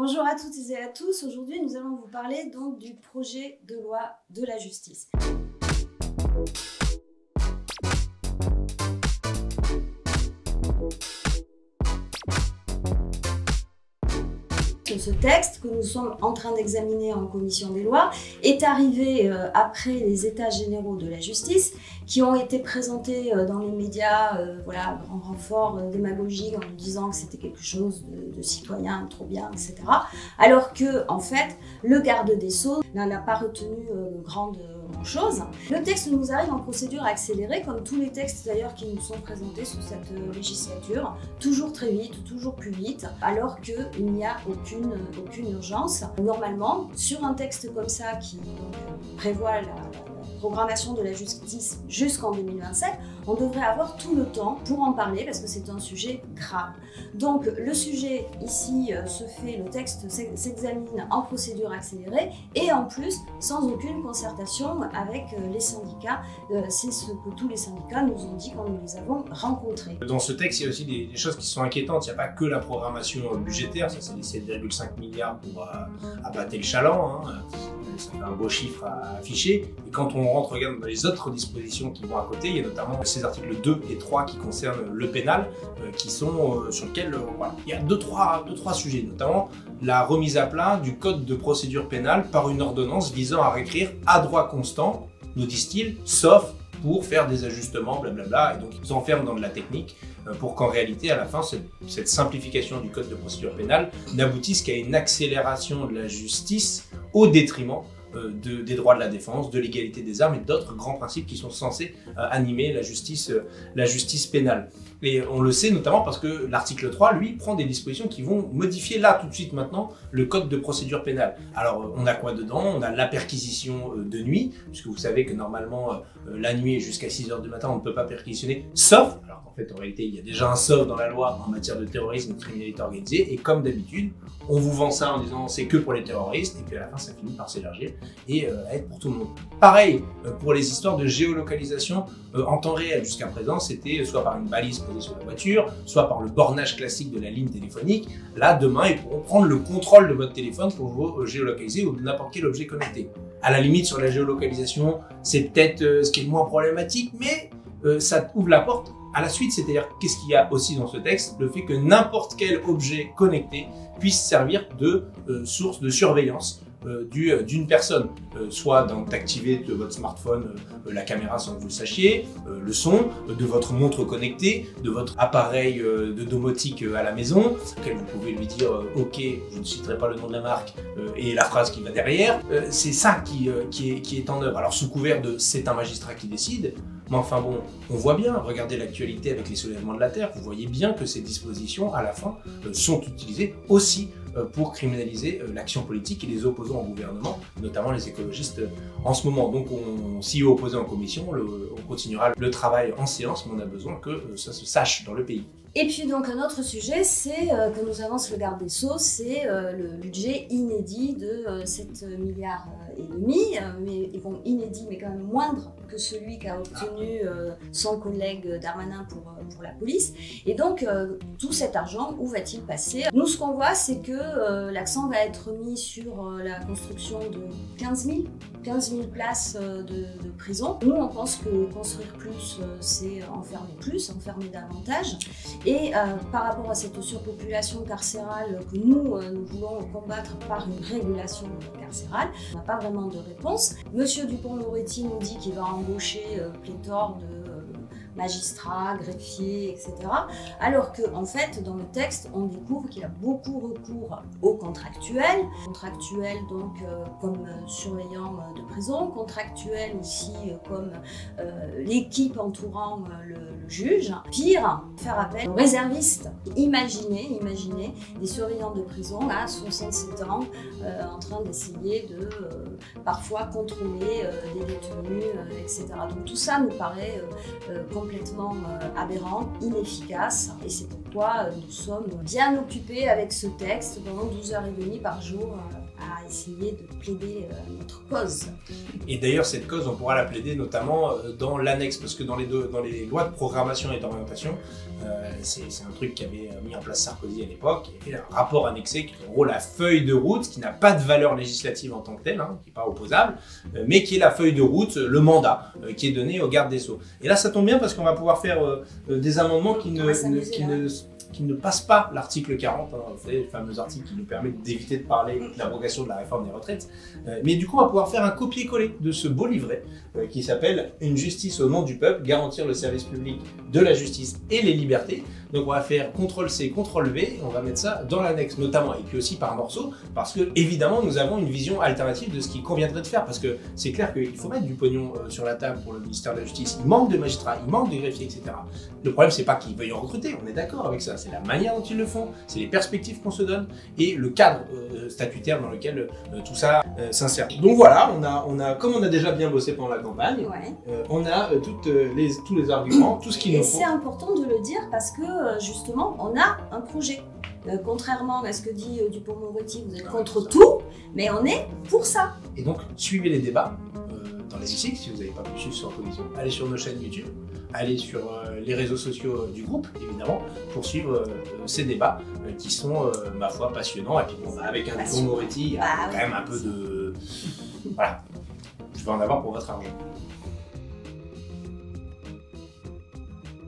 Bonjour à toutes et à tous. Aujourd'hui, nous allons vous parler donc du projet de loi de la justice. Ce texte que nous sommes en train d'examiner en commission des lois est arrivé après les états généraux de la justice qui ont été présentés dans les médias, voilà, grand renfort démagogique en nous disant que c'était quelque chose de citoyen, trop bien, etc. Alors que, en fait, le garde des Sceaux n'a pas retenu grande chose. Le texte nous arrive en procédure accélérée, comme tous les textes d'ailleurs qui nous sont présentés sous cette législature, toujours très vite, toujours plus vite, alors qu'il n'y a aucune urgence. Normalement, sur un texte comme ça qui prévoit la programmation de la justice jusqu'en 2027, on devrait avoir tout le temps pour en parler parce que c'est un sujet grave. Donc le sujet ici le texte s'examine en procédure accélérée et en plus sans aucune concertation avec les syndicats. C'est ce que tous les syndicats nous ont dit quand nous les avons rencontrés. Dans ce texte, il y a aussi des choses qui sont inquiétantes. Il n'y a pas que la programmation budgétaire, ça c'est les 7,5 milliards pour abattre le chaland. Ça fait un beau chiffre à afficher. Et quand on regarde dans les autres dispositions qui vont à côté, il y a notamment ces articles 2 et 3 qui concernent le pénal, qui sont sur lesquels voilà. Il y a deux, trois sujets, notamment la remise à plat du code de procédure pénale par une ordonnance visant à réécrire à droit constant, nous disent-ils, sauf pour faire des ajustements, blablabla, et donc ils s'enferment dans de la technique pour qu'en réalité, à la fin, cette simplification du code de procédure pénale n'aboutisse qu'à une accélération de la justice au détriment des droits de la défense, de l'égalité des armes et d'autres grands principes qui sont censés animer la justice pénale. Et on le sait notamment parce que l'article 3, lui, prend des dispositions qui vont modifier là, tout de suite maintenant, le code de procédure pénale. Alors, on a quoi dedans? On a la perquisition de nuit, puisque vous savez que normalement, la nuit jusqu'à 6 h du matin, on ne peut pas perquisitionner, sauf, alors qu'en fait, en réalité, il y a déjà un sauf dans la loi en matière de terrorisme et de criminalité organisée, et comme d'habitude, on vous vend ça en disant c'est que pour les terroristes, et puis à la fin, ça finit par s'élargir et être pour tout le monde. Pareil, pour les histoires de géolocalisation en temps réel. Jusqu'à présent, c'était soit par une balise posée sur la voiture, soit par le bornage classique de la ligne téléphonique. Là, demain, ils pourront prendre le contrôle de votre téléphone pour vous géolocaliser ou de n'importe quel objet connecté. À la limite, sur la géolocalisation, c'est peut-être ce qui est le moins problématique, mais ça ouvre la porte à la suite. C'est-à-dire, qu'est-ce qu'il y a aussi dans ce texte? Le fait que n'importe quel objet connecté puisse servir de source de surveillance d'une personne, soit d'activer de votre smartphone la caméra sans que vous le sachiez, le son, de votre montre connectée, de votre appareil de domotique à la maison, auquel vous pouvez lui dire ok, je ne citerai pas le nom de la marque et la phrase qui va derrière. C'est ça qui est en œuvre. Alors sous couvert de c'est un magistrat qui décide, mais enfin bon, on voit bien, regardez l'actualité avec les soulèvements de la Terre, vous voyez bien que ces dispositions, à la fin, sont utilisées aussi pour criminaliser l'action politique et les opposants au gouvernement, notamment les écologistes en ce moment. Donc on s'y est opposé en commission, on continuera le travail en séance, mais on a besoin que ça se sache dans le pays. Et puis donc un autre sujet, c'est que nous avance le garde des Sceaux, c'est le budget inédit de 7,5 milliards, mais bon, inédit mais quand même moindre que celui qu'a obtenu son collègue Darmanin pour la police. Et donc tout cet argent, où va-t-il passer? Nous, ce qu'on voit, c'est que l'accent va être mis sur la construction de 15 000 places de prison. Nous, on pense que construire plus, c'est enfermer davantage. Et par rapport à cette surpopulation carcérale que nous voulons combattre par une régulation carcérale, on n'a pas vraiment de réponse. Monsieur Dupond-Moretti nous dit qu'il va embaucher pléthore de magistrats, greffiers, etc. Alors que, en fait, dans le texte, on découvre qu'il a beaucoup recours aux contractuels. Contractuels, donc, comme surveillant de prison, contractuels aussi comme l'équipe entourant le juge. Pire, faire appel aux réservistes. Imaginez des surveillants de prison à 67 ans en train d'essayer de parfois contrôler des détenus, etc. Donc tout ça nous paraît complètement aberrant, inefficace, et c'est pourquoi nous sommes bien occupés avec ce texte pendant 12 h 30 par jour à essayer de plaider notre cause. Et d'ailleurs, cette cause, on pourra la plaider notamment dans l'annexe, parce que dans les lois de programmation et d'orientation, c'est un truc qu'avait mis en place Sarkozy à l'époque. Il y avait un rapport annexé qui est en gros la feuille de route, qui n'a pas de valeur législative en tant que telle, hein, qui n'est pas opposable, mais qui est la feuille de route, le mandat qui est donné au garde des Sceaux. Et là, ça tombe bien parce qu'on va pouvoir faire des amendements qui ne passent pas l'article 40, hein, vous savez, le fameux article qui nous permet d'éviter de parler de l'abrogation de la réforme des retraites. Mais du coup, on va pouvoir faire un copier-coller de ce beau livret qui s'appelle « Une justice au nom du peuple, garantir le service public de la justice et les libertés ». Donc on va faire CTRL-C, CTRL-V, on va mettre ça dans l'annexe notamment, et puis aussi par morceaux, parce que évidemment nous avons une vision alternative de ce qu'il conviendrait de faire, parce que c'est clair qu'il faut mettre du pognon sur la table pour le ministère de la Justice, il manque de magistrats, il manque de greffiers, etc. Le problème c'est pas qu'ils veuillent en recruter, on est d'accord avec ça, c'est la manière dont ils le font, c'est les perspectives qu'on se donne, et le cadre statutaire dans lequel tout ça s'insère. Donc voilà, comme on a déjà bien bossé pendant la campagne, on a tous les arguments, tout ce qu'il nous faut. Et c'est important de le dire parce que justement, on a un projet. Contrairement à ce que dit Dupond-Moretti, vous êtes contre tout, mais on est pour ça. Et donc, suivez les débats dans les cycles, si vous n'avez pas pu suivre sur Commission. Allez sur nos chaînes YouTube, allez sur les réseaux sociaux du groupe, évidemment, pour suivre ces débats qui sont, ma foi, passionnants. Et puis, bon, avec un Dupond-Moretti, il y a quand même un peu de... Voilà, je vais en avoir pour votre argent.